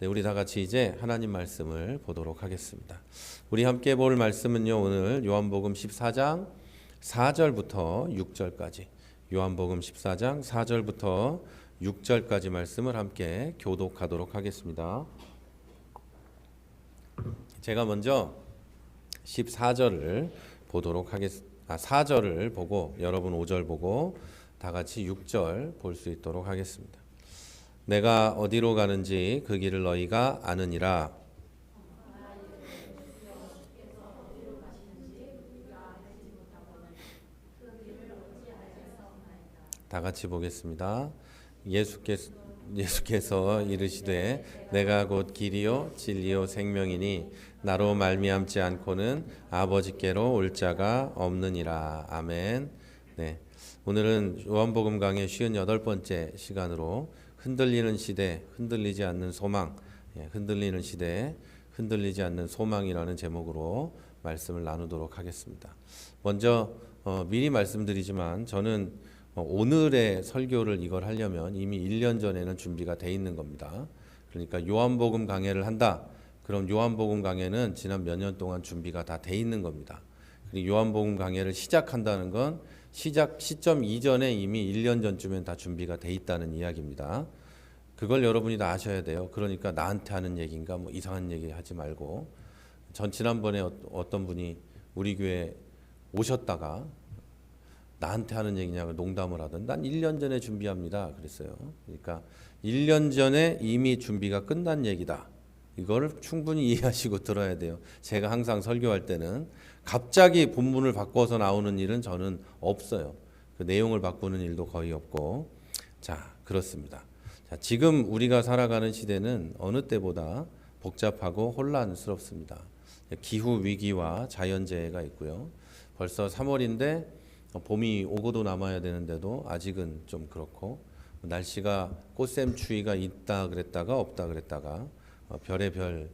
네, 우리 다 같이 이제 하나님 말씀을 보도록 하겠습니다. 우리 함께 볼 말씀은요, 오늘 요한복음 14장 4절부터 6절까지, 요한복음 14장 4절부터 6절까지 말씀을 함께 교독하도록 하겠습니다. 제가 먼저 14절을 보도록 하겠습니다. 4절을 보고 여러분 5절 보고 다 같이 6절 볼 수 있도록 하겠습니다. 내가 어디로 가는지 그 길을 너희가 아느니라. 다 같이 보겠습니다. 예수께서 이르시되 내가 곧 길이요 진리요 생명이니 나로 말미암지 않고는 아버지께로 올 자가 없느니라. 아멘. 네. 오늘은 요한복음 강의 58번째 시간으로 흔들리는 시대, 흔들리지 않는 소망, 흔들리는 시대, 흔들리지 않는 소망이라는 제목으로 말씀을 나누도록 하겠습니다. 먼저 미리 말씀드리지만 저는 오늘의 설교를 이걸 하려면 이미 1년 전에는 준비가 돼 있는 겁니다. 그러니까 요한복음 강해를 한다. 그럼 요한복음 강해는 지난 몇 년 동안 준비가 다 돼 있는 겁니다. 그리고 요한복음 강해를 시작한다는 건 시작 시점 이전에 이미 1년 전쯤엔 다 준비가 돼 있다는 이야기입니다. 그걸 여러분이 다 아셔야 돼요. 그러니까 나한테 하는 얘기인가 뭐 이상한 얘기 하지 말고, 지난번에 어떤 분이 우리 교회 오셨다가 나한테 하는 얘기냐고 농담을 하던, 난 1년 전에 준비합니다 그랬어요. 그러니까 1년 전에 이미 준비가 끝난 얘기다. 이걸 충분히 이해하시고 들어야 돼요. 제가 항상 설교할 때는 갑자기 본문을 바꿔서 나오는 일은 저는 없어요. 그 내용을 바꾸는 일도 거의 없고. 자, 그렇습니다. 자, 지금 우리가 살아가는 시대는 어느 때보다 복잡하고 혼란스럽습니다. 기후 위기와 자연재해가 있고요. 벌써 3월인데 봄이 오고도 남아야 되는데도 아직은 좀 그렇고, 날씨가 꽃샘추위가 있다 그랬다가 없다 그랬다가 별의별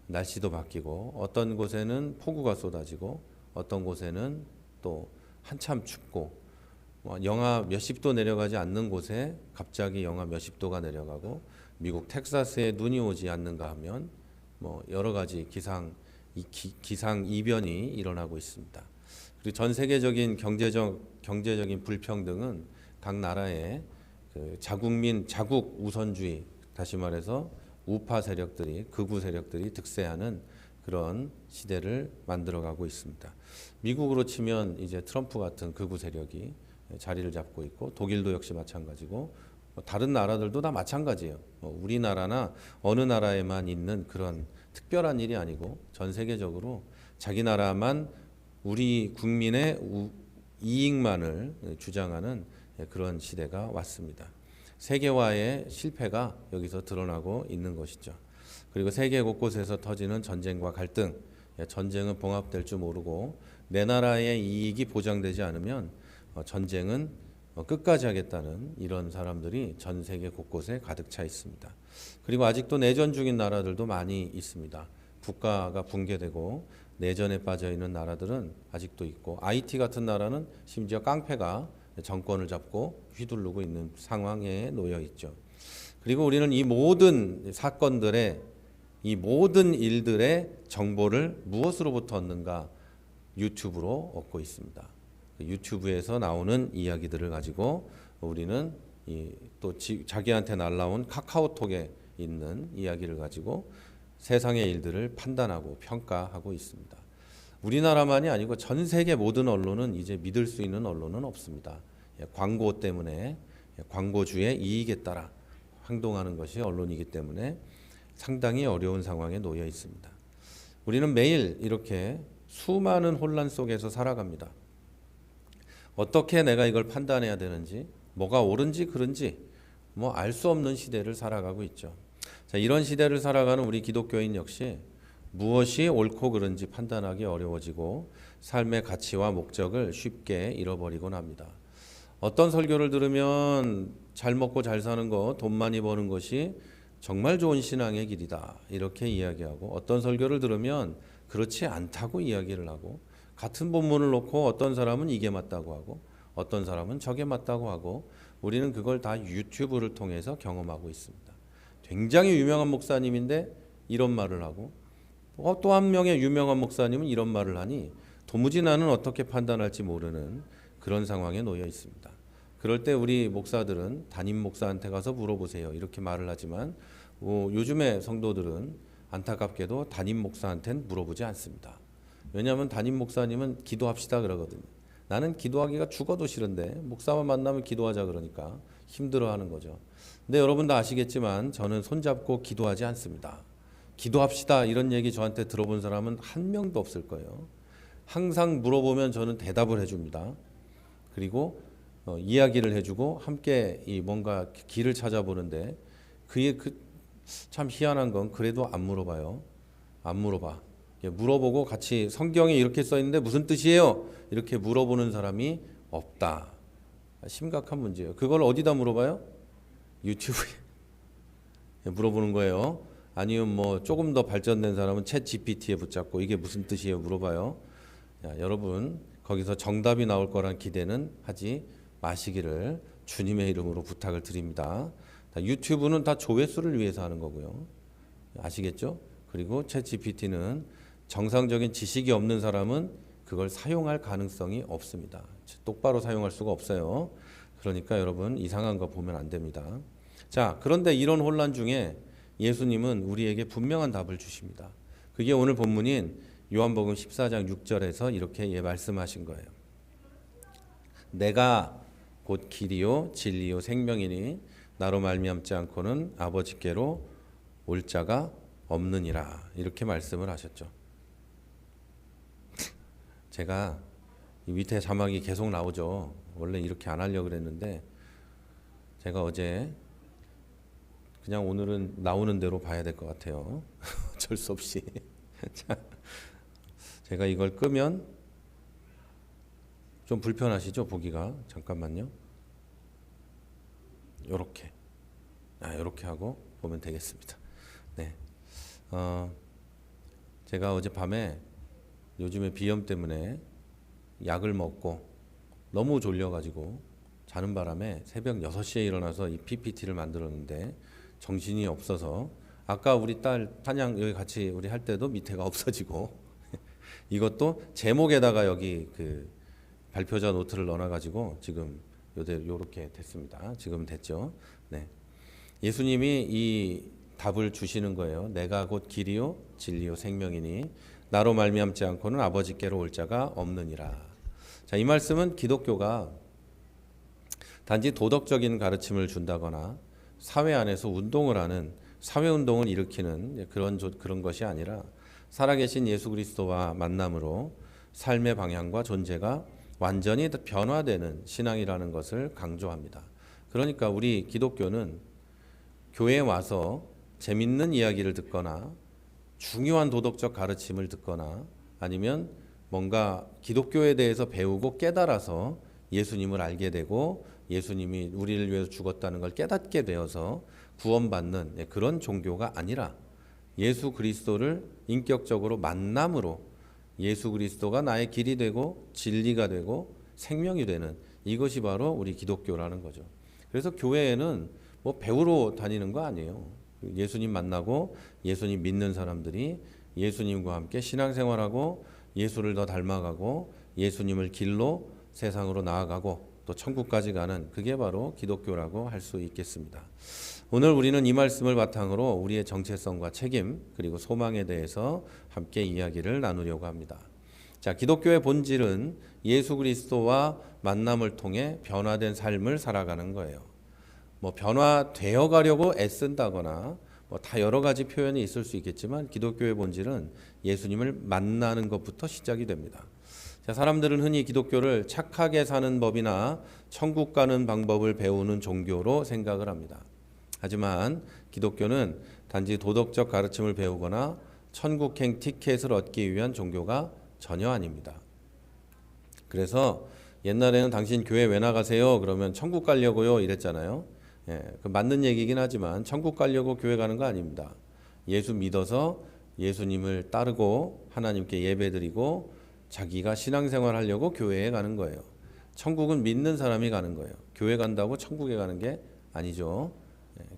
날씨도 바뀌고, 어떤 곳에는 폭우가 쏟아지고 어떤 곳에는 또 한참 춥고, 영하 몇십 도 내려가지 않는 곳에 갑자기 영하 몇십 도가 내려가고, 미국 텍사스에 눈이 오지 않는가 하면 여러 가지 기상 이변이 일어나고 있습니다. 그리고 전 세계적인 경제적인 불평등은 각 나라의 그 자국 우선주의, 다시 말해서 우파 세력들이, 극우 세력들이 득세하는 그런 시대를 만들어가고 있습니다. 미국으로 치면 이제 트럼프 같은 극우 세력이 자리를 잡고 있고, 독일도 역시 마찬가지고, 다른 나라들도 다 마찬가지예요. 우리나라나 어느 나라에만 있는 그런 특별한 일이 아니고 전 세계적으로 자기 나라만, 우리 국민의 이익만을 주장하는 그런 시대가 왔습니다. 세계화의 실패가 여기서 드러나고 있는 것이죠. 그리고 세계 곳곳에서 터지는 전쟁과 갈등, 전쟁은 봉합될 줄 모르고 내 나라의 이익이 보장되지 않으면 전쟁은 끝까지 하겠다는 이런 사람들이 전 세계 곳곳에 가득 차 있습니다. 그리고 아직도 내전 중인 나라들도 많이 있습니다. 국가가 붕괴되고 내전에 빠져 있는 나라들은 아직도 있고, IT 같은 나라는 심지어 깡패가 정권을 잡고 휘두르고 있는 상황에 놓여 있죠. 그리고 우리는 이 모든 사건들의, 이 모든 일들의 정보를 무엇으로부터 얻는가? 유튜브로 얻고 있습니다. 유튜브에서 나오는 이야기들을 가지고 우리는 또 자기한테 날라온 카카오톡에 있는 이야기를 가지고 세상의 일들을 판단하고 평가하고 있습니다. 우리나라만이 아니고 전 세계 모든 언론은 이제 믿을 수 있는 언론은 없습니다. 광고 때문에, 광고주의 이익에 따라 행동하는 것이 언론이기 때문에 상당히 어려운 상황에 놓여 있습니다. 우리는 매일 이렇게 수많은 혼란 속에서 살아갑니다. 어떻게 내가 이걸 판단해야 되는지, 뭐가 옳은지 그른지 알 수 없는 시대를 살아가고 있죠. 자, 이런 시대를 살아가는 우리 기독교인 역시 무엇이 옳고 그른지 판단하기 어려워지고 삶의 가치와 목적을 쉽게 잃어버리곤 합니다. 어떤 설교를 들으면 잘 먹고 잘 사는 것, 돈 많이 버는 것이 정말 좋은 신앙의 길이다 이렇게 이야기하고, 어떤 설교를 들으면 그렇지 않다고 이야기를 하고, 같은 본문을 놓고 어떤 사람은 이게 맞다고 하고 어떤 사람은 저게 맞다고 하고, 우리는 그걸 다 유튜브를 통해서 경험하고 있습니다. 굉장히 유명한 목사님인데 이런 말을 하고 또 한 명의 유명한 목사님은 이런 말을 하니 도무지 나는 어떻게 판단할지 모르는 그런 상황에 놓여 있습니다. 그럴 때 우리 목사들은 담임 목사한테 가서 물어보세요 이렇게 말을 하지만 요즘의 성도들은 안타깝게도 담임 목사한테는 물어보지 않습니다. 왜냐하면 담임 목사님은 기도합시다 그러거든요. 나는 기도하기가 죽어도 싫은데 목사만 만나면 기도하자 그러니까 힘들어하는 거죠. 근데 여러분 다 아시겠지만 저는 손잡고 기도하지 않습니다. 기도합시다 이런 얘기 저한테 들어본 사람은 한 명도 없을 거예요. 항상 물어보면 저는 대답을 해줍니다. 그리고 이야기를 해주고 함께 이 뭔가 길을 찾아보는데 그게 참 희한한 건 그래도 안 물어봐요. 안 물어봐. 물어보고 같이 성경에 이렇게 써 있는데 무슨 뜻이에요? 이렇게 물어보는 사람이 없다. 심각한 문제예요. 그걸 어디다 물어봐요? 유튜브에 물어보는 거예요. 아니면 뭐 조금 더 발전된 사람은 챗 GPT에 붙잡고 이게 무슨 뜻이에요? 물어봐요. 여러분 거기서 정답이 나올 거란 기대는 하지 마시기를 주님의 이름으로 부탁을 드립니다. 유튜브는 다 조회수를 위해서 하는 거고요. 아시겠죠? 그리고 챗 GPT는 정상적인 지식이 없는 사람은 그걸 사용할 가능성이 없습니다. 똑바로 사용할 수가 없어요. 그러니까 여러분 이상한 거 보면 안 됩니다. 자, 그런데 이런 혼란 중에 예수님은 우리에게 분명한 답을 주십니다. 그게 오늘 본문인 요한복음 14장 6절에서 이렇게 말씀하신 거예요. 내가 곧 길이요 진리요 생명이니 나로 말미암지 않고는 아버지께로 올 자가 없느니라 이렇게 말씀을 하셨죠. 제가 이 밑에 자막이 계속 나오죠. 원래 이렇게 안 하려고 그랬는데 제가 어제 그냥 오늘은 나오는 대로 봐야 될 것 같아요. 어쩔 수 없이. 자, 제가 이걸 끄면 좀 불편하시죠? 보기가. 잠깐만요. 요렇게. 요렇게 하고 보면 되겠습니다. 네. 제가 어젯밤에 요즘에 비염 때문에 약을 먹고 너무 졸려가지고 자는 바람에 새벽 6시에 일어나서 이 PPT를 만들었는데 정신이 없어서 아까 우리 딸 찬양 여기 같이 우리 할 때도 밑에가 없어지고 이것도 제목에다가 여기 그 발표자 노트를 넣어가지고 지금 요렇게 됐습니다. 지금 됐죠. 네. 예수님이 이 답을 주시는 거예요. 내가 곧 길이요 진리요 생명이니 나로 말미암지 않고는 아버지께로 올 자가 없느니라. 자, 이 말씀은 기독교가 단지 도덕적인 가르침을 준다거나 사회 안에서 운동을 하는 사회 운동을 일으키는 그런 것이 아니라 살아계신 예수 그리스도와 만남으로 삶의 방향과 존재가 완전히 변화되는 신앙이라는 것을 강조합니다. 그러니까 우리 기독교는 교회에 와서 재밌는 이야기를 듣거나 중요한 도덕적 가르침을 듣거나 아니면 뭔가 기독교에 대해서 배우고 깨달아서 예수님을 알게 되고 예수님이 우리를 위해서 죽었다는 걸 깨닫게 되어서 구원받는 그런 종교가 아니라 예수 그리스도를 인격적으로 만남으로 예수 그리스도가 나의 길이 되고 진리가 되고 생명이 되는 이것이 바로 우리 기독교라는 거죠. 그래서 교회에는 뭐 배우러 다니는 거 아니에요. 예수님 만나고 예수님 믿는 사람들이 예수님과 함께 신앙생활하고 예수를 더 닮아가고 예수님을 길로 세상으로 나아가고 또 천국까지 가는 그게 바로 기독교라고 할 수 있겠습니다. 오늘 우리는 이 말씀을 바탕으로 우리의 정체성과 책임 그리고 소망에 대해서 함께 이야기를 나누려고 합니다. 자, 기독교의 본질은 예수 그리스도와 만남을 통해 변화된 삶을 살아가는 거예요. 뭐 변화되어 가려고 애쓴다거나 뭐 다 여러 가지 표현이 있을 수 있겠지만 기독교의 본질은 예수님을 만나는 것부터 시작이 됩니다. 자, 사람들은 흔히 기독교를 착하게 사는 법이나 천국 가는 방법을 배우는 종교로 생각을 합니다. 하지만 기독교는 단지 도덕적 가르침을 배우거나 천국행 티켓을 얻기 위한 종교가 전혀 아닙니다. 그래서 옛날에는 당신 교회 왜 나가세요? 그러면 천국 가려고요 이랬잖아요. 그 맞는 얘기긴 하지만 천국 가려고 교회 가는 거 아닙니다. 예수 믿어서 예수님을 따르고 하나님께 예배드리고 자기가 신앙생활 하려고 교회에 가는 거예요. 천국은 믿는 사람이 가는 거예요. 교회 간다고 천국에 가는 게 아니죠.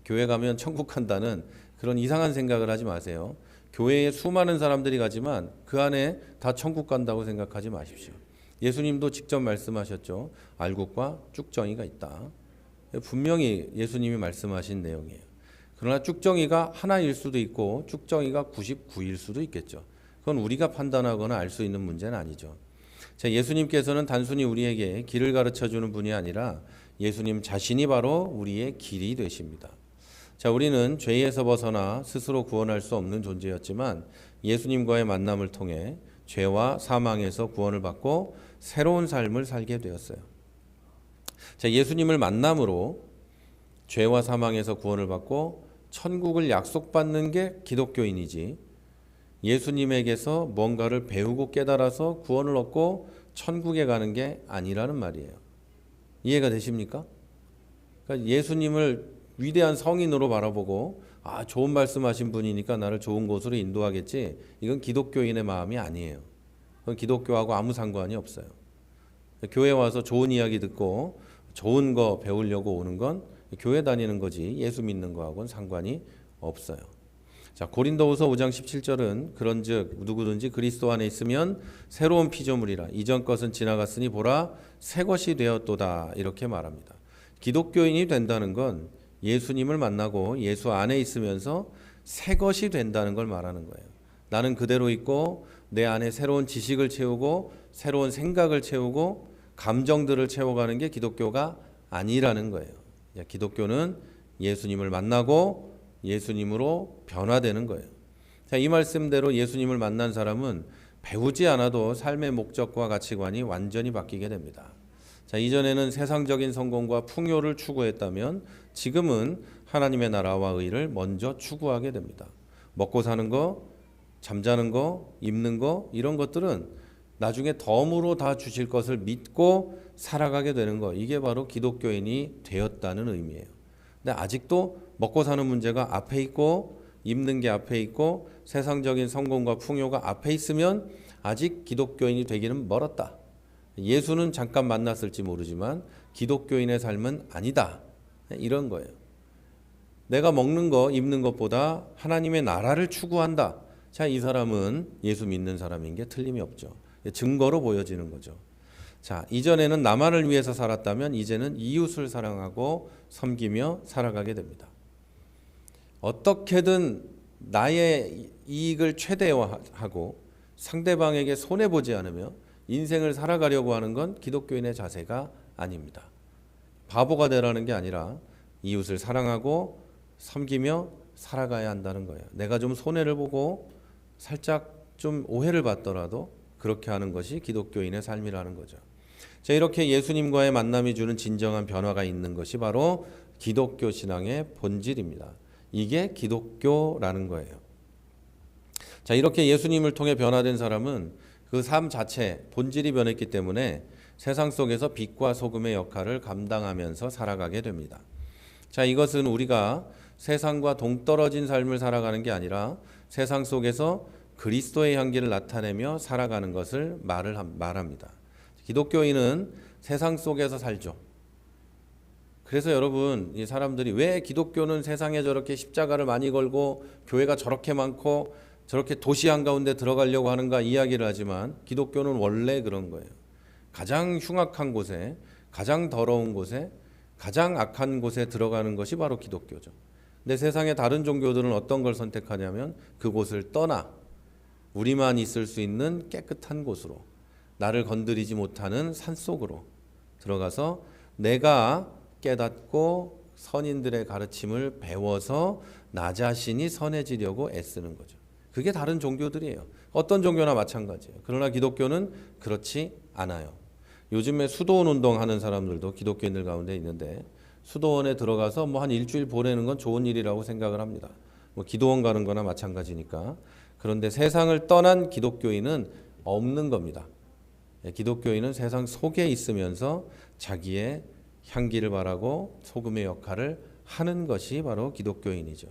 교회 가면 천국 간다는 그런 이상한 생각을 하지 마세요. 교회에 수많은 사람들이 가지만 그 안에 다 천국 간다고 생각하지 마십시오. 예수님도 직접 말씀하셨죠. 알곡과 쭉정이가 있다. 분명히 예수님이 말씀하신 내용이에요. 그러나 쭉정이가 하나일 수도 있고 쭉정이가 99일 수도 있겠죠. 그건 우리가 판단하거나 알 수 있는 문제는 아니죠. 자, 예수님께서는 단순히 우리에게 길을 가르쳐주는 분이 아니라 예수님 자신이 바로 우리의 길이 되십니다. 자, 우리는 죄에서 벗어나 스스로 구원할 수 없는 존재였지만 예수님과의 만남을 통해 죄와 사망에서 구원을 받고 새로운 삶을 살게 되었어요. 자, 예수님을 만남으로 죄와 사망에서 구원을 받고 천국을 약속받는 게 기독교인이지, 예수님에게서 뭔가를 배우고 깨달아서 구원을 얻고 천국에 가는 게 아니라는 말이에요. 이해가 되십니까? 그러니까 예수님을 위대한 성인으로 바라보고 좋은 말씀하신 분이니까 나를 좋은 곳으로 인도하겠지, 이건 기독교인의 마음이 아니에요. 그건 기독교하고 아무 상관이 없어요. 교회 와서 좋은 이야기 듣고 좋은 거 배우려고 오는 건 교회 다니는 거지 예수 믿는 거하고는 상관이 없어요. 자, 고린도후서 5장 17절은 그런즉 누구든지 그리스도 안에 있으면 새로운 피조물이라 이전 것은 지나갔으니 보라 새 것이 되었도다 이렇게 말합니다. 기독교인이 된다는 건 예수님을 만나고 예수 안에 있으면서 새 것이 된다는 걸 말하는 거예요. 나는 그대로 있고 내 안에 새로운 지식을 채우고 새로운 생각을 채우고 감정들을 채워가는 게 기독교가 아니라는 거예요. 기독교는 예수님을 만나고 예수님으로 변화되는 거예요. 자, 이 말씀대로 예수님을 만난 사람은 배우지 않아도 삶의 목적과 가치관이 완전히 바뀌게 됩니다. 자, 이전에는 세상적인 성공과 풍요를 추구했다면 지금은 하나님의 나라와 의를 먼저 추구하게 됩니다. 먹고 사는 거, 잠자는 거, 입는 거, 이런 것들은 나중에 덤으로 다 주실 것을 믿고 살아가게 되는 거, 이게 바로 기독교인이 되었다는 의미예요. 근데 아직도 먹고 사는 문제가 앞에 있고 입는 게 앞에 있고 세상적인 성공과 풍요가 앞에 있으면 아직 기독교인이 되기는 멀었다. 예수는 잠깐 만났을지 모르지만 기독교인의 삶은 아니다. 이런 거예요. 내가 먹는 거, 입는 것보다 하나님의 나라를 추구한다. 자, 이 사람은 예수 믿는 사람인 게 틀림이 없죠. 증거로 보여지는 거죠. 자, 이전에는 나만을 위해서 살았다면 이제는 이웃을 사랑하고 섬기며 살아가게 됩니다. 어떻게든 나의 이익을 최대화하고 상대방에게 손해보지 않으며 인생을 살아가려고 하는 건 기독교인의 자세가 아닙니다. 바보가 되라는 게 아니라 이웃을 사랑하고 섬기며 살아가야 한다는 거예요. 내가 좀 손해를 보고 살짝 좀 오해를 받더라도 그렇게 하는 것이 기독교인의 삶이라는 거죠. 자, 이렇게 예수님과의 만남이 주는 진정한 변화가 있는 것이 바로 기독교 신앙의 본질입니다. 이게 기독교라는 거예요. 자, 이렇게 예수님을 통해 변화된 사람은 그 삶 자체, 본질이 변했기 때문에 세상 속에서 빛과 소금의 역할을 감당하면서 살아가게 됩니다. 자, 이것은 우리가 세상과 동떨어진 삶을 살아가는 게 아니라 세상 속에서 그리스도의 향기를 나타내며 살아가는 것을 말합니다. 기독교인은 세상 속에서 살죠. 그래서 여러분, 이 사람들이 왜 기독교는 세상에 저렇게 십자가를 많이 걸고 교회가 저렇게 많고 저렇게 도시 한가운데 들어가려고 하는가 이야기를 하지만 기독교는 원래 그런 거예요. 가장 흉악한 곳에, 가장 더러운 곳에, 가장 악한 곳에 들어가는 것이 바로 기독교죠. 근데 세상의 다른 종교들은 어떤 걸 선택하냐면 그곳을 떠나 우리만 있을 수 있는 깨끗한 곳으로, 나를 건드리지 못하는 산속으로 들어가서 내가 깨닫고 선인들의 가르침을 배워서 나 자신이 선해지려고 애쓰는 거죠. 그게 다른 종교들이에요. 어떤 종교나 마찬가지예요. 그러나 기독교는 그렇지 않아요. 요즘에 수도원 운동하는 사람들도 기독교인들 가운데 있는데 수도원에 들어가서 한 일주일 보내는 건 좋은 일이라고 생각을 합니다. 기도원 가는 거나 마찬가지니까. 그런데 세상을 떠난 기독교인은 없는 겁니다. 기독교인은 세상 속에 있으면서 자기의 향기를 바라고 소금의 역할을 하는 것이 바로 기독교인이죠.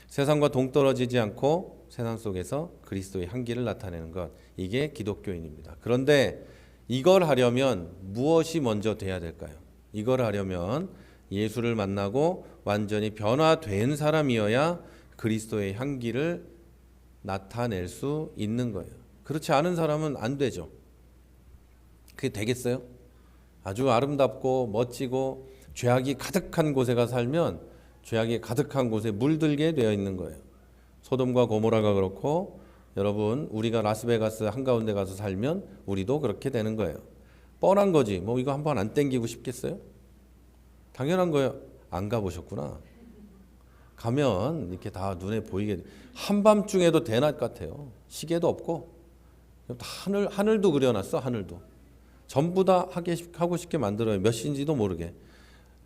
세상과 동떨어지지 않고 세상 속에서 그리스도의 향기를 나타내는 것, 이게 기독교인입니다. 그런데 이걸 하려면 무엇이 먼저 돼야 될까요? 이걸 하려면 예수를 만나고 완전히 변화된 사람이어야 그리스도의 향기를 나타낼 수 있는 거예요. 그렇지 않은 사람은 안 되죠. 그게 되겠어요? 아주 아름답고 멋지고 죄악이 가득한 곳에 가 살면 죄악이 가득한 곳에 물들게 되어 있는 거예요. 소돔과 고모라가 그렇고, 여러분 우리가 라스베가스 한가운데 가서 살면 우리도 그렇게 되는 거예요. 뻔한 거지. 뭐 이거 한번 안 땡기고 싶겠어요? 당연한 거예요. 안 가보셨구나. 가면 이렇게 다 눈에 보이게, 한밤중에도 대낮 같아요. 시계도 없고 하늘도 그려놨어. 하늘도 전부 다 하고 싶게 만들어요. 몇 시인지도 모르게.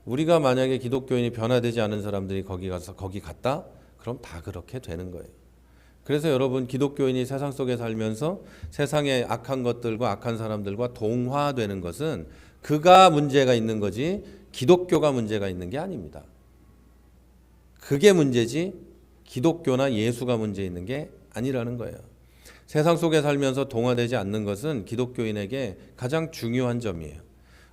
우리가 만약에 기독교인이 변화되지 않은 사람들이 거기 갔다? 그럼 다 그렇게 되는 거예요. 그래서 여러분, 기독교인이 세상 속에 살면서 세상의 악한 것들과 악한 사람들과 동화되는 것은 그가 문제가 있는 거지 기독교가 문제가 있는 게 아닙니다. 그게 문제지 기독교나 예수가 문제 있는 게 아니라는 거예요. 세상 속에 살면서 동화되지 않는 것은 기독교인에게 가장 중요한 점이에요.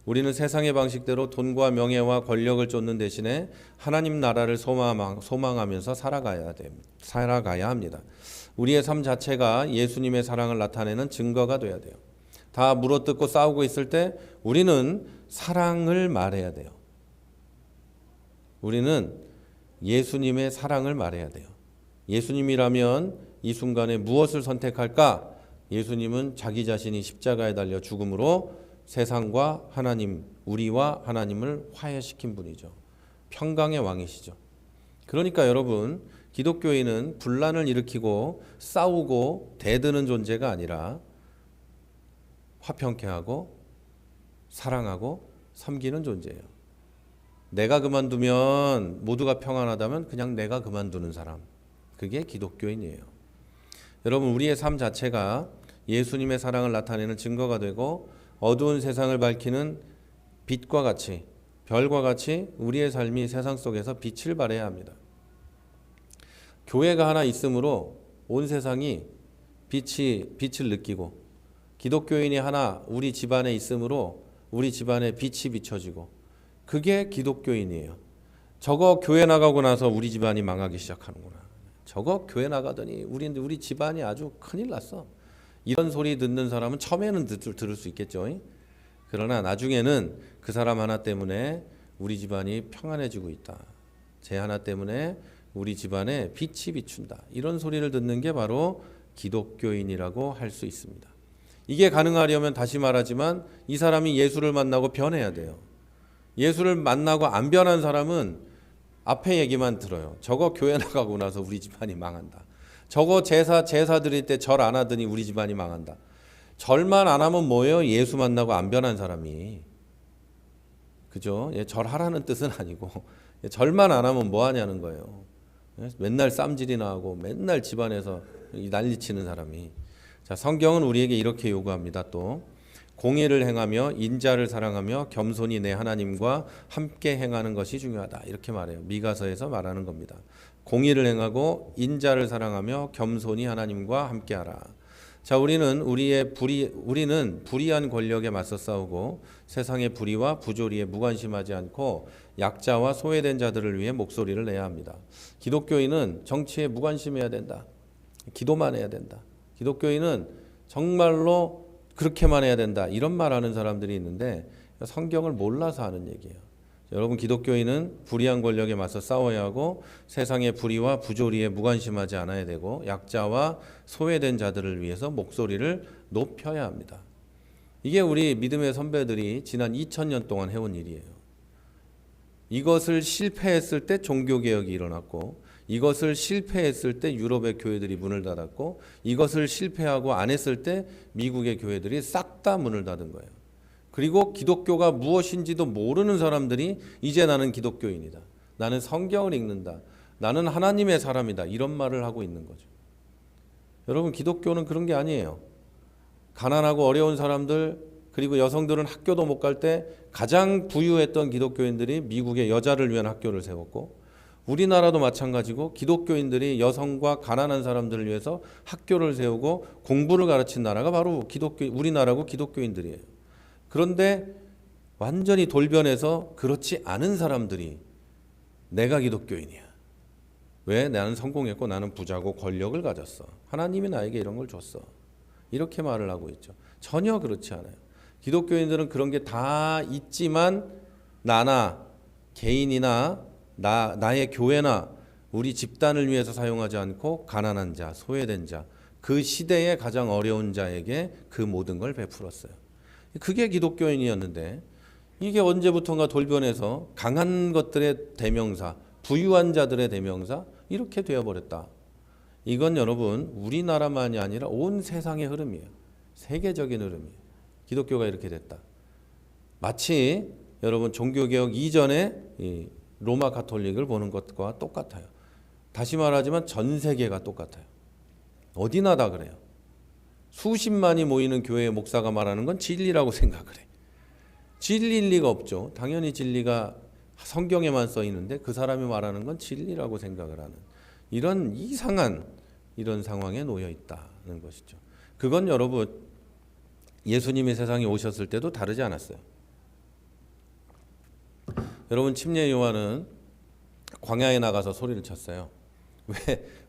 우리는 세상의 방식대로 돈과 명예와 권력을 쫓는 대신에 하나님 나라를 소망하면서 살아가야 합니다. 우리의 삶 자체가 예수님의 사랑을 나타내는 증거가 돼야 돼요. 다 물어뜯고 싸우고 있을 때 우리는 사랑을 말해야 돼요. 우리는 예수님의 사랑을 말해야 돼요. 예수님이라면 이 순간에 무엇을 선택할까? 예수님은 자기 자신이 십자가에 달려 죽음으로 세상과 하나님, 우리와 하나님을 화해시킨 분이죠. 평강의 왕이시죠. 그러니까 여러분, 기독교인은 분란을 일으키고 싸우고 대드는 존재가 아니라 화평케 하고 사랑하고 섬기는 존재예요. 내가 그만두면 모두가 평안하다면 그냥 내가 그만두는 사람, 그게 기독교인이에요. 여러분, 우리의 삶 자체가 예수님의 사랑을 나타내는 증거가 되고 어두운 세상을 밝히는 빛과 같이, 별과 같이 우리의 삶이 세상 속에서 빛을 발해야 합니다. 교회가 하나 있으므로 온 세상이 빛을 느끼고, 기독교인이 하나 우리 집안에 있으므로 우리 집안에 빛이 비춰지고, 그게 기독교인이에요. 저거 교회 나가고 나서 우리 집안이 망하기 시작하는구나. 저거 교회 나가더니 우리 집안이 아주 큰일 났어. 이런 소리 듣는 사람은 처음에는 들을 수 있겠죠. 그러나 나중에는 그 사람 하나 때문에 우리 집안이 평안해지고 있다. 쟤 하나 때문에 우리 집안에 빛이 비춘다. 이런 소리를 듣는 게 바로 기독교인이라고 할 수 있습니다. 이게 가능하려면 다시 말하지만 이 사람이 예수를 만나고 변해야 돼요. 예수를 만나고 안 변한 사람은 앞에 얘기만 들어요. 저거 교회 나가고 나서 우리 집안이 망한다. 저거 제사 드릴 때 절 안 하더니 우리 집안이 망한다. 절만 안 하면 뭐예요? 예수 만나고 안 변한 사람이. 그죠? 절하라는 뜻은 아니고 절만 안 하면 뭐 하냐는 거예요. 맨날 쌈질이나 하고 맨날 집안에서 난리치는 사람이. 자, 성경은 우리에게 이렇게 요구합니다. 또 공의를 행하며 인자를 사랑하며 겸손히 내 하나님과 함께 행하는 것이 중요하다. 이렇게 말해요. 미가서에서 말하는 겁니다. 공의를 행하고 인자를 사랑하며 겸손히 하나님과 함께하라. 자, 우리는 불의한 권력에 맞서 싸우고 세상의 불의와 부조리에 무관심하지 않고 약자와 소외된 자들을 위해 목소리를 내야 합니다. 기독교인은 정치에 무관심해야 된다. 기도만 해야 된다. 기독교인은 정말로 그렇게만 해야 된다. 이런 말하는 사람들이 있는데 성경을 몰라서 하는 얘기예요. 여러분, 기독교인은 불의한 권력에 맞서 싸워야 하고 세상의 불의와 부조리에 무관심하지 않아야 되고 약자와 소외된 자들을 위해서 목소리를 높여야 합니다. 이게 우리 믿음의 선배들이 지난 2000년 동안 해온 일이에요. 이것을 실패했을 때 종교개혁이 일어났고, 이것을 실패했을 때 유럽의 교회들이 문을 닫았고, 이것을 실패하고 안 했을 때 미국의 교회들이 싹 다 문을 닫은 거예요. 그리고 기독교가 무엇인지도 모르는 사람들이 이제 나는 기독교인이다. 나는 성경을 읽는다. 나는 하나님의 사람이다. 이런 말을 하고 있는 거죠. 여러분, 기독교는 그런 게 아니에요. 가난하고 어려운 사람들, 그리고 여성들은 학교도 못 갈 때 가장 부유했던 기독교인들이 미국의 여자를 위한 학교를 세웠고, 우리나라도 마찬가지고 기독교인들이 여성과 가난한 사람들을 위해서 학교를 세우고 공부를 가르친 나라가 바로 우리나라고 기독교인들이에요. 그런데 완전히 돌변해서 그렇지 않은 사람들이 내가 기독교인이야. 왜? 나는 성공했고 나는 부자고 권력을 가졌어. 하나님이 나에게 이런 걸 줬어. 이렇게 말을 하고 있죠. 전혀 그렇지 않아요. 기독교인들은 그런 게 다 있지만 나나 개인이나 나의 교회나 우리 집단을 위해서 사용하지 않고 가난한 자, 소외된 자, 그 시대의 가장 어려운 자에게 그 모든 걸 베풀었어요. 그게 기독교인이었는데 이게 언제부턴가 돌변해서 강한 것들의 대명사, 부유한 자들의 대명사 이렇게 되어버렸다. 이건 여러분 우리나라만이 아니라 온 세상의 흐름이에요. 세계적인 흐름이에요. 기독교가 이렇게 됐다. 마치 여러분 종교개혁 이전에 이 로마 가톨릭을 보는 것과 똑같아요. 다시 말하지만 전 세계가 똑같아요. 어디나 다 그래요. 수십만이 모이는 교회의 목사가 말하는 건 진리라고 생각을 해. 진리일 리가 없죠. 당연히 진리가 성경에만 써 있는데 그 사람이 말하는 건 진리라고 생각을 하는 이런 이상한 이런 상황에 놓여 있다는 것이죠. 그건 여러분 예수님이 세상에 오셨을 때도 다르지 않았어요. 여러분 침례 요한은 광야에 나가서 소리를 쳤어요.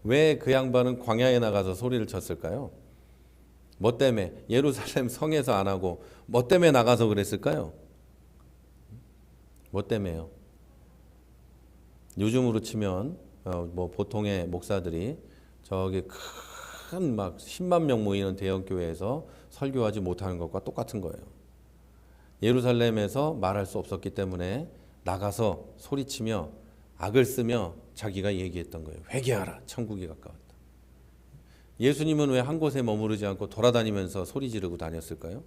왜 그 양반은 광야에 나가서 소리를 쳤을까요? 뭐 때문에? 예루살렘 성에서 안 하고 뭐 때문에 나가서 그랬을까요? 뭐 때문에요? 요즘으로 치면 뭐 보통의 목사들이 저기 큰 막 10만 명 모이는 대형 교회에서 설교하지 못하는 것과 똑같은 거예요. 예루살렘에서 말할 수 없었기 때문에 나가서 소리치며 악을 쓰며 자기가 얘기했던 거예요. 회개하라, 천국이 가까웠다. 예수님은 왜 한 곳에 머무르지 않고 돌아다니면서 소리 지르고 다녔을까요?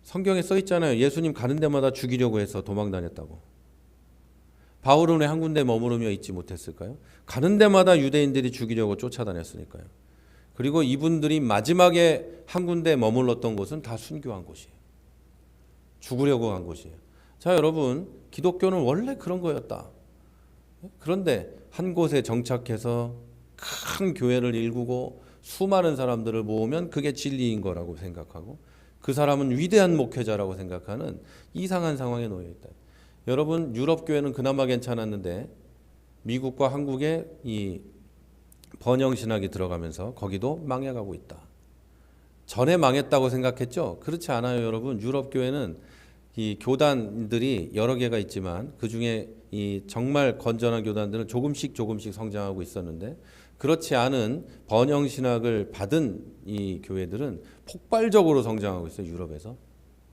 성경에 써 있잖아요. 예수님 가는 데마다 죽이려고 해서 도망 다녔다고. 바울은 왜 한 군데 머무르며 있지 못했을까요? 가는 데마다 유대인들이 죽이려고 쫓아다녔으니까요. 그리고 이분들이 마지막에 한 군데 머물렀던 곳은 다 순교한 곳이에요. 죽으려고 간 곳이에요. 자, 여러분, 기독교는 원래 그런 거였다. 그런데 한 곳에 정착해서 큰 교회를 일구고 수많은 사람들을 모으면 그게 진리인 거라고 생각하고 그 사람은 위대한 목회자라고 생각하는 이상한 상황에 놓여 있다. 여러분 유럽 교회는 그나마 괜찮았는데 미국과 한국에 이 번영 신학이 들어가면서 거기도 망해가고 있다. 전에 망했다고 생각했죠? 그렇지 않아요, 여러분. 유럽 교회는 이 교단들이 여러 개가 있지만 그 중에 이 정말 건전한 교단들은 조금씩 성장하고 있었는데 그렇지 않은 번영 신학을 받은 이 교회들은 폭발적으로 성장하고 있어요. 유럽에서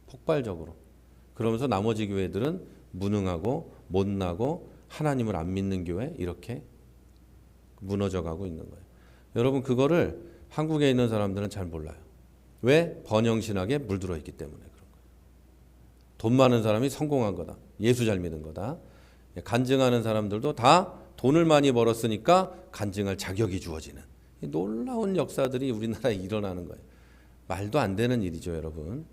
폭발적으로. 그러면서 나머지 교회들은 무능하고 못나고 하나님을 안 믿는 교회 이렇게 무너져가고 있는 거예요. 여러분 그거를 한국에 있는 사람들은 잘 몰라요. 왜? 번영 신학에 물들어 있기 때문에 그런 거예요. 돈 많은 사람이 성공한 거다. 예수 잘 믿은 거다. 간증하는 사람들도 다 돈을 많이 벌었으니까 간증할 자격이 주어지는 놀라운 역사들이 우리나라에 일어나는 거예요. 말도 안 되는 일이죠, 여러분.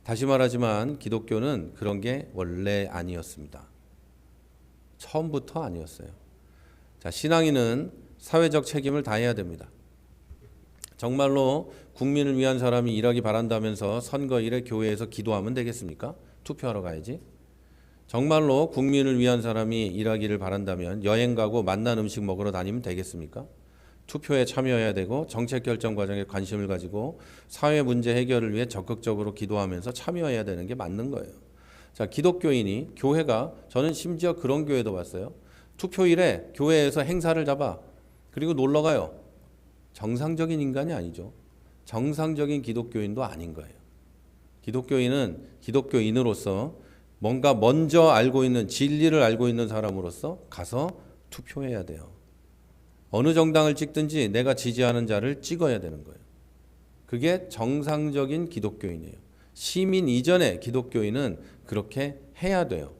다시 말하지만 기독교는 그런 게 원래 아니었습니다. 처음부터 아니었어요. 자, 신앙인은 사회적 책임을 다해야 됩니다. 정말로 국민을 위한 사람이 일하기 바란다면서 선거일에 교회에서 기도하면 되겠습니까? 투표하러 가야지. 정말로 국민을 위한 사람이 일하기를 바란다면 여행 가고 맛난 음식 먹으러 다니면 되겠습니까? 투표에 참여해야 되고 정책 결정 과정에 관심을 가지고 사회 문제 해결을 위해 적극적으로 기도하면서 참여해야 되는 게 맞는 거예요. 자, 기독교인이 교회가 저는 심지어 그런 교회도 봤어요. 투표일에 교회에서 행사를 잡아 그리고 놀러 가요. 정상적인 인간이 아니죠. 정상적인 기독교인도 아닌 거예요. 기독교인은 기독교인으로서 뭔가 먼저 알고 있는 진리를 알고 있는 사람으로서 가서 투표해야 돼요. 어느 정당을 찍든지 내가 지지하는 자를 찍어야 되는 거예요. 그게 정상적인 기독교인이에요. 시민 이전의 기독교인은 그렇게 해야 돼요.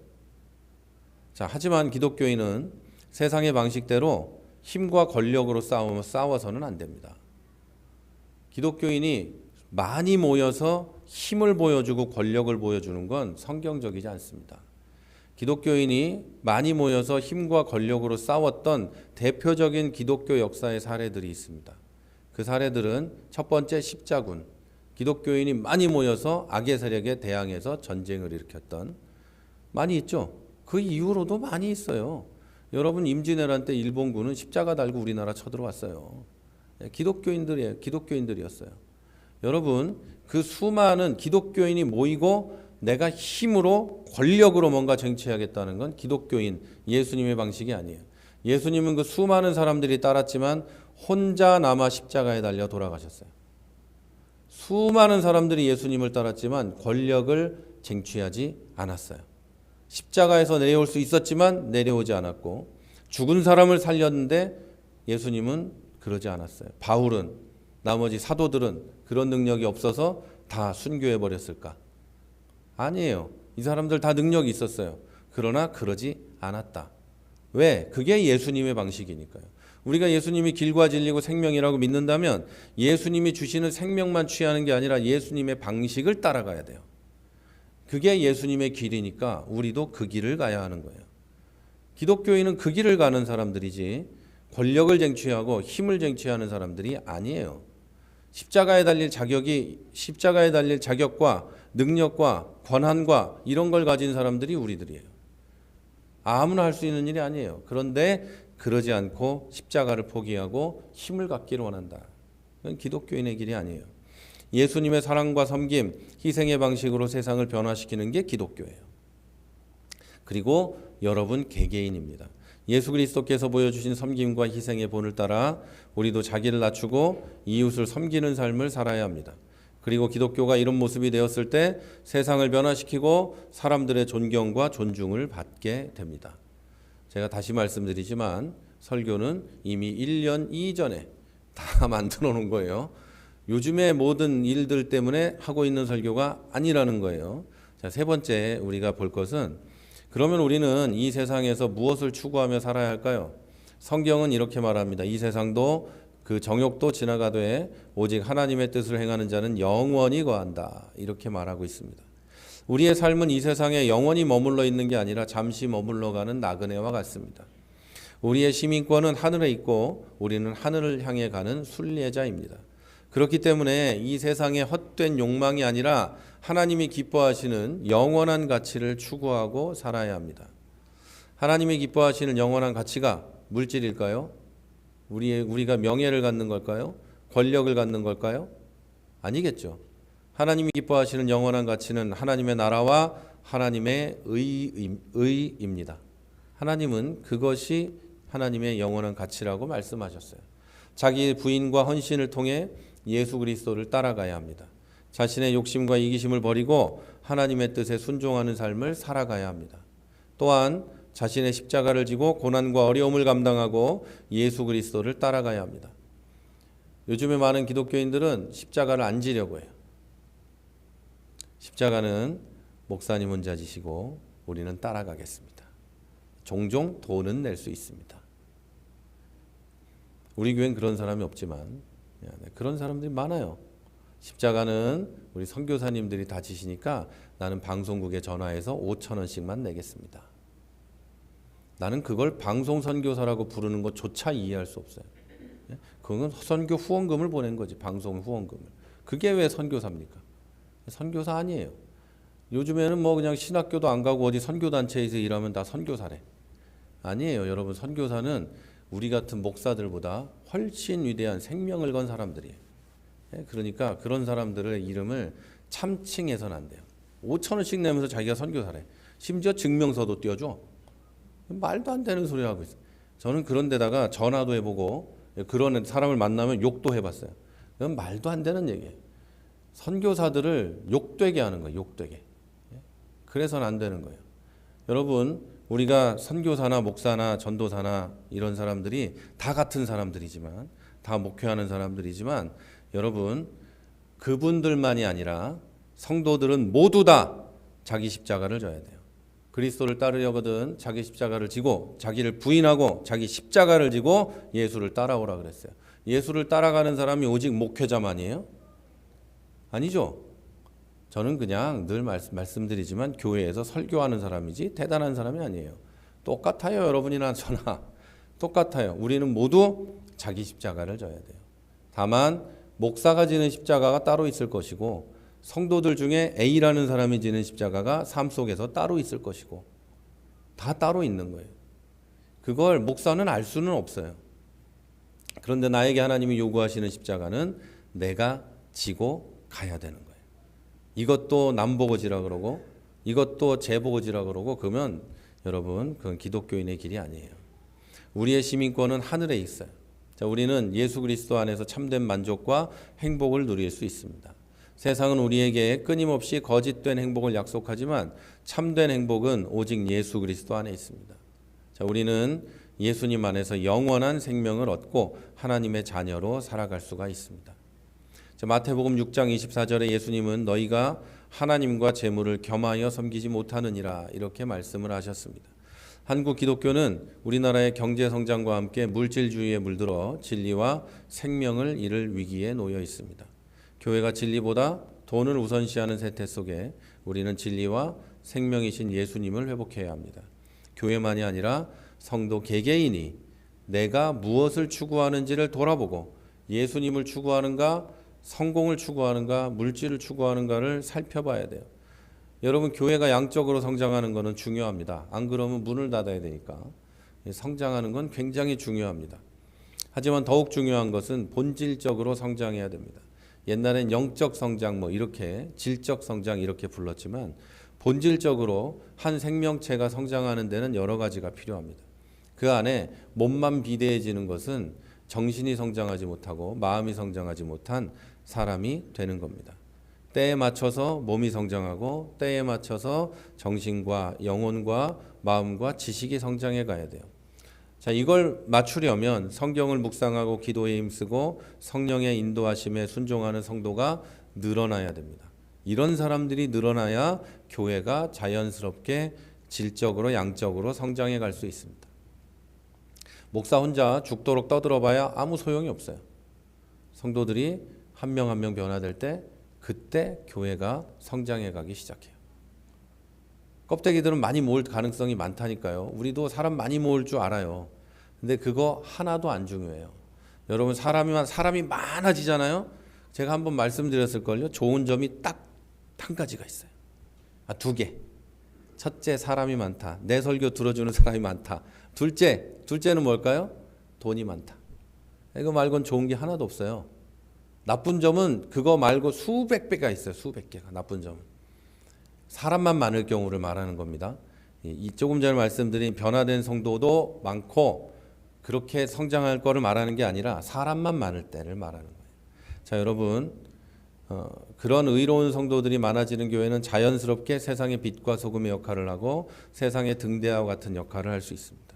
자, 하지만 기독교인은 세상의 방식대로 힘과 권력으로 싸워서는 안 됩니다. 기독교인이 많이 모여서 힘을 보여주고 권력을 보여주는 건 성경적이지 않습니다. 기독교인이 많이 모여서 힘과 권력으로 싸웠던 대표적인 기독교 역사의 사례들이 있습니다. 그 사례들은 첫 번째 십자군, 기독교인이 많이 모여서 악의 세력에 대항해서 전쟁을 일으켰던 많이 있죠. 그 이후로도 많이 있어요. 여러분 임진왜란 때 일본군은 십자가 달고 우리나라 쳐들어왔어요. 기독교인들이었어요. 여러분 그 수많은 기독교인이 모이고 내가 힘으로 권력으로 뭔가 쟁취하겠다는 건 기독교인 예수님의 방식이 아니에요. 예수님은 그 수많은 사람들이 따랐지만 혼자 남아 십자가에 달려 돌아가셨어요. 수많은 사람들이 예수님을 따랐지만 권력을 쟁취하지 않았어요. 십자가에서 내려올 수 있었지만 내려오지 않았고 죽은 사람을 살렸는데 예수님은 그러지 않았어요. 바울은 나머지 사도들은 그런 능력이 없어서 다 순교해 버렸을까? 아니에요. 이 사람들 다 능력이 있었어요. 그러나 그러지 않았다. 왜? 그게 예수님의 방식이니까요. 우리가 예수님이 길과 진리고 생명이라고 믿는다면 예수님이 주시는 생명만 취하는 게 아니라 예수님의 방식을 따라가야 돼요. 그게 예수님의 길이니까 우리도 그 길을 가야 하는 거예요. 기독교인은 그 길을 가는 사람들이지 권력을 쟁취하고 힘을 쟁취하는 사람들이 아니에요. 십자가에 달릴 자격과 능력과 권한과 이런 걸 가진 사람들이 우리들이에요. 아무나 할 수 있는 일이 아니에요. 그런데 그러지 않고 십자가를 포기하고 힘을 갖기를 원한다. 그건 기독교인의 길이 아니에요. 예수님의 사랑과 섬김, 희생의 방식으로 세상을 변화시키는 게 기독교예요. 그리고 여러분 개개인입니다. 예수 그리스도께서 보여주신 섬김과 희생의 본을 따라 우리도 자기를 낮추고 이웃을 섬기는 삶을 살아야 합니다. 그리고 기독교가 이런 모습이 되었을 때 세상을 변화시키고 사람들의 존경과 존중을 받게 됩니다. 제가 다시 말씀드리지만 설교는 이미 1년 이전에 다 만들어 놓은 거예요. 요즘의 모든 일들 때문에 하고 있는 설교가 아니라는 거예요. 자, 세 번째 우리가 볼 것은 그러면 우리는 이 세상에서 무엇을 추구하며 살아야 할까요? 성경은 이렇게 말합니다. 이 세상도 그 정욕도 지나가되 오직 하나님의 뜻을 행하는 자는 영원히 거한다. 이렇게 말하고 있습니다. 우리의 삶은 이 세상에 영원히 머물러 있는 게 아니라 잠시 머물러 가는 나그네와 같습니다. 우리의 시민권은 하늘에 있고 우리는 하늘을 향해 가는 순례자입니다. 그렇기 때문에 이 세상의 헛된 욕망이 아니라 하나님이 기뻐하시는 영원한 가치를 추구하고 살아야 합니다. 하나님이 기뻐하시는 영원한 가치가 물질일까요? 우리가 명예를 갖는 걸까요? 권력을 갖는 걸까요? 아니겠죠. 하나님이 기뻐하시는 영원한 가치는 하나님의 나라와 하나님의 의입니다. 하나님은 그것이 하나님의 영원한 가치라고 말씀하셨어요. 자기 부인과 헌신을 통해 예수 그리스도를 따라가야 합니다. 자신의 욕심과 이기심을 버리고 하나님의 뜻에 순종하는 삶을 살아가야 합니다. 또한 자신의 십자가를 지고 고난과 어려움을 감당하고 예수 그리스도를 따라가야 합니다. 요즘에 많은 기독교인들은 십자가를 안 지려고 해요. 십자가는 목사님 혼자 지시고 우리는 따라가겠습니다. 종종 돈은 낼 수 있습니다. 우리 교회는 그런 사람이 없지만 그런 사람들이 많아요. 십자가는 우리 선교사님들이 다 지시니까 나는 방송국에 전화해서 5,000원씩만 내겠습니다. 나는 그걸 방송 선교사라고 부르는 것조차 이해할 수 없어요. 그건 선교 후원금을 보낸 거지, 방송 후원금을. 그게 왜 선교사입니까? 선교사 아니에요. 요즘에는 뭐 그냥 신학교도 안 가고 어디 선교단체에서 일하면 다 선교사래. 아니에요. 여러분, 선교사는 우리 같은 목사들보다 훨씬 위대한 생명을 건 사람들이에요. 그러니까 그런 사람들의 이름을 참칭해서는 안 돼요. 5,000원씩 내면서 자기가 선교사래. 심지어 증명서도 띄워줘. 말도 안 되는 소리 하고 있어요. 저는 그런 데다가 전화도 해보고 그런 사람을 만나면 욕도 해봤어요. 그건 말도 안 되는 얘기예요. 선교사들을 욕되게 하는 거예요. 욕되게. 그래서는 안 되는 거예요. 여러분, 우리가 선교사나 목사나 전도사나 이런 사람들이 다 같은 사람들이지만, 다 목회하는 사람들이지만, 여러분, 그분들만이 아니라 성도들은 모두 다 자기 십자가를 져야 돼요. 그리스도를 따르려거든 자기 십자가를 지고 자기를 부인하고 자기 십자가를 지고 예수를 따라오라 그랬어요. 예수를 따라가는 사람이 오직 목회자만이에요? 아니죠. 저는 그냥 늘 말씀드리지만 교회에서 설교하는 사람이지 대단한 사람이 아니에요. 똑같아요. 여러분이나 저나 똑같아요. 우리는 모두 자기 십자가를 져야 돼요. 다만 목사가 지는 십자가가 따로 있을 것이고 성도들 중에 A라는 사람이 지는 십자가가 삶 속에서 따로 있을 것이고 다 따로 있는 거예요. 그걸 목사는 알 수는 없어요. 그런데 나에게 하나님이 요구하시는 십자가는 내가 지고 가야 되는 거예요. 이것도 남보고지라 그러고 이것도 제보고지라 그러고 그러면 여러분 그건 기독교인의 길이 아니에요. 우리의 시민권은 하늘에 있어요. 자, 우리는 예수 그리스도 안에서 참된 만족과 행복을 누릴 수 있습니다. 세상은 우리에게 끊임없이 거짓된 행복을 약속하지만 참된 행복은 오직 예수 그리스도 안에 있습니다. 자, 우리는 예수님 안에서 영원한 생명을 얻고 하나님의 자녀로 살아갈 수가 있습니다. 자, 마태복음 6장 24절에 예수님은 너희가 하나님과 재물을 겸하여 섬기지 못하느니라 이렇게 말씀을 하셨습니다. 한국 기독교는 우리나라의 경제 성장과 함께 물질주의에 물들어 진리와 생명을 잃을 위기에 놓여 있습니다. 교회가 진리보다 돈을 우선시하는 세태 속에 우리는 진리와 생명이신 예수님을 회복해야 합니다. 교회만이 아니라 성도 개개인이 내가 무엇을 추구하는지를 돌아보고 예수님을 추구하는가, 성공을 추구하는가, 물질을 추구하는가를 살펴봐야 돼요. 여러분 교회가 양적으로 성장하는 것은 중요합니다. 안 그러면 문을 닫아야 되니까 성장하는 건 굉장히 중요합니다. 하지만 더욱 중요한 것은 본질적으로 성장해야 됩니다. 옛날엔 영적 성장 이렇게 질적 성장 이렇게 불렀지만 본질적으로 한 생명체가 성장하는 데는 여러 가지가 필요합니다. 그 안에 몸만 비대해지는 것은 정신이 성장하지 못하고 마음이 성장하지 못한 사람이 되는 겁니다. 때에 맞춰서 몸이 성장하고 때에 맞춰서 정신과 영혼과 마음과 지식이 성장해 가야 돼요. 자, 이걸 맞추려면 성경을 묵상하고 기도에 힘쓰고 성령의 인도하심에 순종하는 성도가 늘어나야 됩니다. 이런 사람들이 늘어나야 교회가 자연스럽게 질적으로 양적으로 성장해 갈 수 있습니다. 목사 혼자 죽도록 떠들어봐야 아무 소용이 없어요. 성도들이 한 명 한 명 변화될 때 그때 교회가 성장해 가기 시작해요. 껍데기들은 많이 모을 가능성이 많다니까요. 우리도 사람 많이 모을 줄 알아요. 근데 그거 하나도 안 중요해요. 여러분 사람이 많아지잖아요. 제가 한번 말씀드렸을걸요. 좋은 점이 딱 한 가지가 있어요. 두 개. 첫째, 사람이 많다. 내 설교 들어주는 사람이 많다. 둘째는 뭘까요? 돈이 많다. 이거 말고는 좋은 게 하나도 없어요. 나쁜 점은 그거 말고 수백 배가 있어요. 수백 개가 나쁜 점은. 사람만 많을 경우를 말하는 겁니다. 조금 전에 말씀드린 변화된 성도도 많고 그렇게 성장할 거를 말하는 게 아니라 사람만 많을 때를 말하는 거예요. 자, 여러분 그런 의로운 성도들이 많아지는 교회는 자연스럽게 세상의 빛과 소금의 역할을 하고 세상의 등대와 같은 역할을 할 수 있습니다.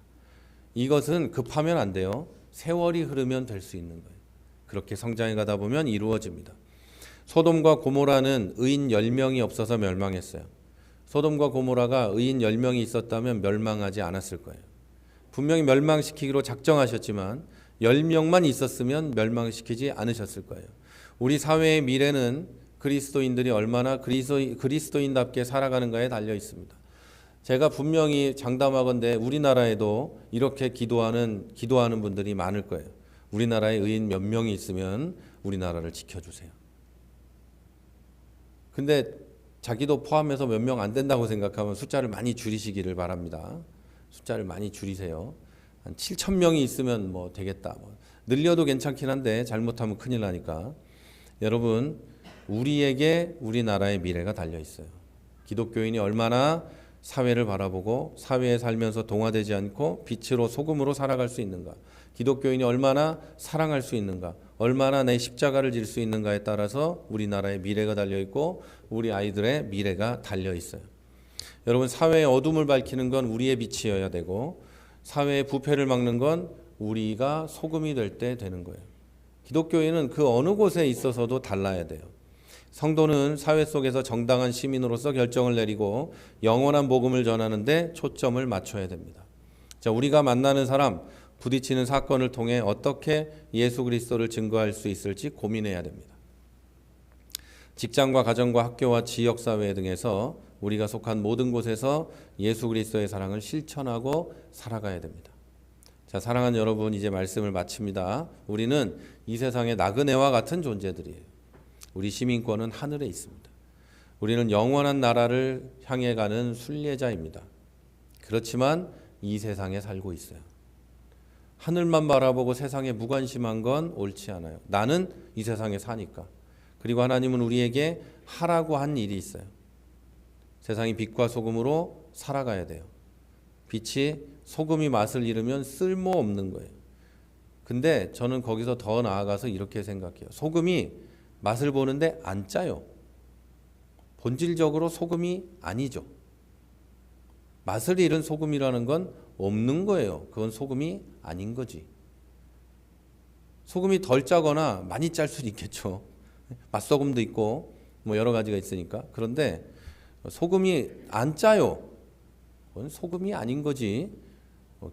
이것은 급하면 안 돼요. 세월이 흐르면 될 수 있는 거예요. 그렇게 성장해 가다 보면 이루어집니다. 소돔과 고모라는 의인 10명이 없어서 멸망했어요. 소돔과 고모라가 의인 10명이 있었다면 멸망하지 않았을 거예요. 분명히 멸망시키기로 작정하셨지만 10명만 있었으면 멸망시키지 않으셨을 거예요. 우리 사회의 미래는 그리스도인들이 얼마나 그리스도인답게 살아가는가에 달려 있습니다. 제가 분명히 장담하건대 우리나라에도 이렇게 기도하는 분들이 많을 거예요. 우리나라에 의인 몇 명이 있으면 우리나라를 지켜주세요. 근데 자기도 포함해서 몇 명 안 된다고 생각하면 숫자를 많이 줄이시기를 바랍니다. 숫자를 많이 줄이세요. 한 7,000명이 있으면 되겠다. 늘려도 괜찮긴 한데 잘못하면 큰일 나니까. 여러분, 우리에게 우리나라의 미래가 달려 있어요. 기독교인이 얼마나 사회를 바라보고 사회에 살면서 동화되지 않고 빛으로 소금으로 살아갈 수 있는가, 기독교인이 얼마나 사랑할 수 있는가, 얼마나 내 십자가를 질 수 있는가에 따라서 우리나라의 미래가 달려 있고 우리 아이들의 미래가 달려 있어요. 여러분, 사회의 어둠을 밝히는 건 우리의 빛이어야 되고 사회의 부패를 막는 건 우리가 소금이 될 때 되는 거예요. 기독교인은 그 어느 곳에 있어서도 달라야 돼요. 성도는 사회 속에서 정당한 시민으로서 결정을 내리고 영원한 복음을 전하는데 초점을 맞춰야 됩니다. 자, 우리가 만나는 사람, 부딪히는 사건을 통해 어떻게 예수 그리스도를 증거할 수 있을지 고민해야 됩니다. 직장과 가정과 학교와 지역사회 등에서 우리가 속한 모든 곳에서 예수 그리스도의 사랑을 실천하고 살아가야 됩니다. 자, 사랑하는 여러분, 이제 말씀을 마칩니다. 우리는 이 세상의 나그네와 같은 존재들이에요. 우리 시민권은 하늘에 있습니다. 우리는 영원한 나라를 향해 가는 순례자입니다. 그렇지만 이 세상에 살고 있어요. 하늘만 바라보고 세상에 무관심한 건 옳지 않아요. 나는 이 세상에 사니까. 그리고 하나님은 우리에게 하라고 한 일이 있어요. 세상이 빛과 소금으로 살아가야 돼요. 빛이 소금이 맛을 잃으면 쓸모없는 거예요. 근데 저는 거기서 더 나아가서 이렇게 생각해요. 소금이 맛을 보는데 안 짜요. 본질적으로 소금이 아니죠. 맛을 잃은 소금이라는 건 없는 거예요. 그건 소금이 아닌 거지. 소금이 덜 짜거나 많이 짤 수도 있겠죠. 맛소금도 있고 뭐 여러 가지가 있으니까. 그런데 소금이 안 짜요. 그건 소금이 아닌 거지.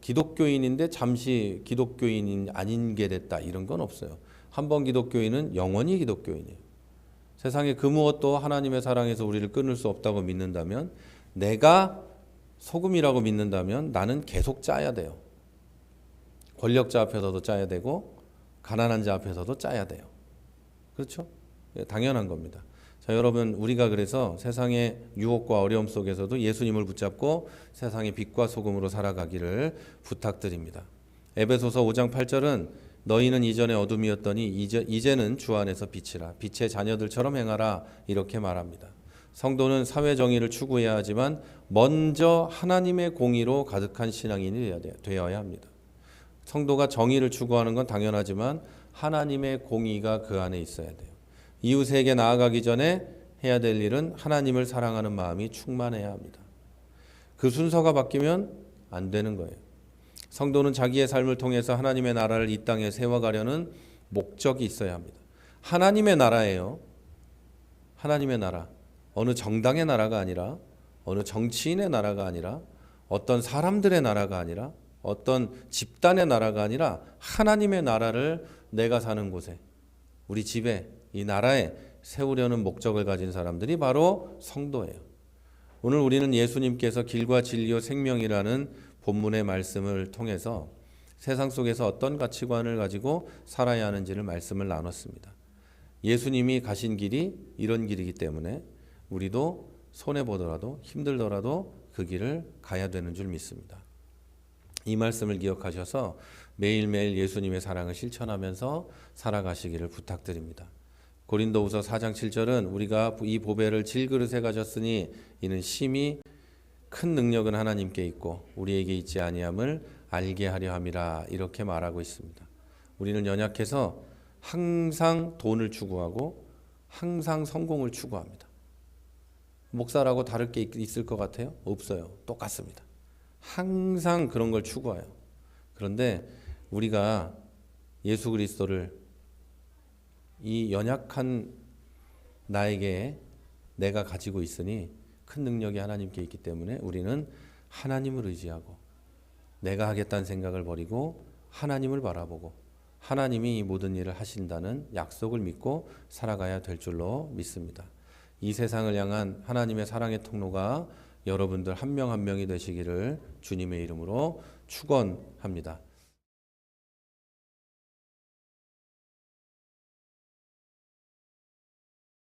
기독교인인데 잠시 기독교인이 아닌 게 됐다, 이런 건 없어요. 한 번 기독교인은 영원히 기독교인이에요. 세상에 그 무엇도 하나님의 사랑에서 우리를 끊을 수 없다고 믿는다면, 내가 소금이라고 믿는다면 나는 계속 짜야 돼요. 권력자 앞에서도 짜야 되고 가난한 자 앞에서도 짜야 돼요. 그렇죠? 당연한 겁니다. 자, 여러분, 우리가 그래서 세상의 유혹과 어려움 속에서도 예수님을 붙잡고 세상의 빛과 소금으로 살아가기를 부탁드립니다. 에베소서 5장 8절은 너희는 이전에 어둠이었더니 이제는 주 안에서 빛이라, 빛의 자녀들처럼 행하라, 이렇게 말합니다. 성도는 사회 정의를 추구해야 하지만 먼저 하나님의 공의로 가득한 신앙인이 되어야 합니다. 성도가 정의를 추구하는 건 당연하지만 하나님의 공의가 그 안에 있어야 돼요. 이웃에게 나아가기 전에 해야 될 일은 하나님을 사랑하는 마음이 충만해야 합니다. 그 순서가 바뀌면 안 되는 거예요. 성도는 자기의 삶을 통해서 하나님의 나라를 이 땅에 세워가려는 목적이 있어야 합니다. 하나님의 나라예요. 하나님의 나라. 어느 정당의 나라가 아니라, 어느 정치인의 나라가 아니라, 어떤 사람들의 나라가 아니라, 어떤 집단의 나라가 아니라 하나님의 나라를 내가 사는 곳에, 우리 집에, 이 나라에 세우려는 목적을 가진 사람들이 바로 성도예요. 오늘 우리는 예수님께서 길과 진리요 생명이라는 본문의 말씀을 통해서 세상 속에서 어떤 가치관을 가지고 살아야 하는지를 말씀을 나눴습니다. 예수님이 가신 길이 이런 길이기 때문에 우리도 손해보더라도 힘들더라도 그 길을 가야 되는 줄 믿습니다. 이 말씀을 기억하셔서 매일매일 예수님의 사랑을 실천하면서 살아가시기를 부탁드립니다. 고린도후서 4장 7절은 우리가 이 보배를 질그릇에 가졌으니 이는 심히 큰 능력은 하나님께 있고 우리에게 있지 아니함을 알게 하려 함이라, 이렇게 말하고 있습니다. 우리는 연약해서 항상 돈을 추구하고 항상 성공을 추구합니다. 목사라고 다를 게 있을 것 같아요? 없어요. 똑같습니다. 항상 그런 걸 추구해요. 그런데 우리가 예수 그리스도를 이 연약한 나에게 내가 가지고 있으니 큰 능력이 하나님께 있기 때문에 우리는 하나님을 의지하고 내가 하겠다는 생각을 버리고 하나님을 바라보고 하나님이 이 모든 일을 하신다는 약속을 믿고 살아가야 될 줄로 믿습니다. 이 세상을 향한 하나님의 사랑의 통로가 여러분들 한 명 한 명이 되시기를 주님의 이름으로 축원합니다.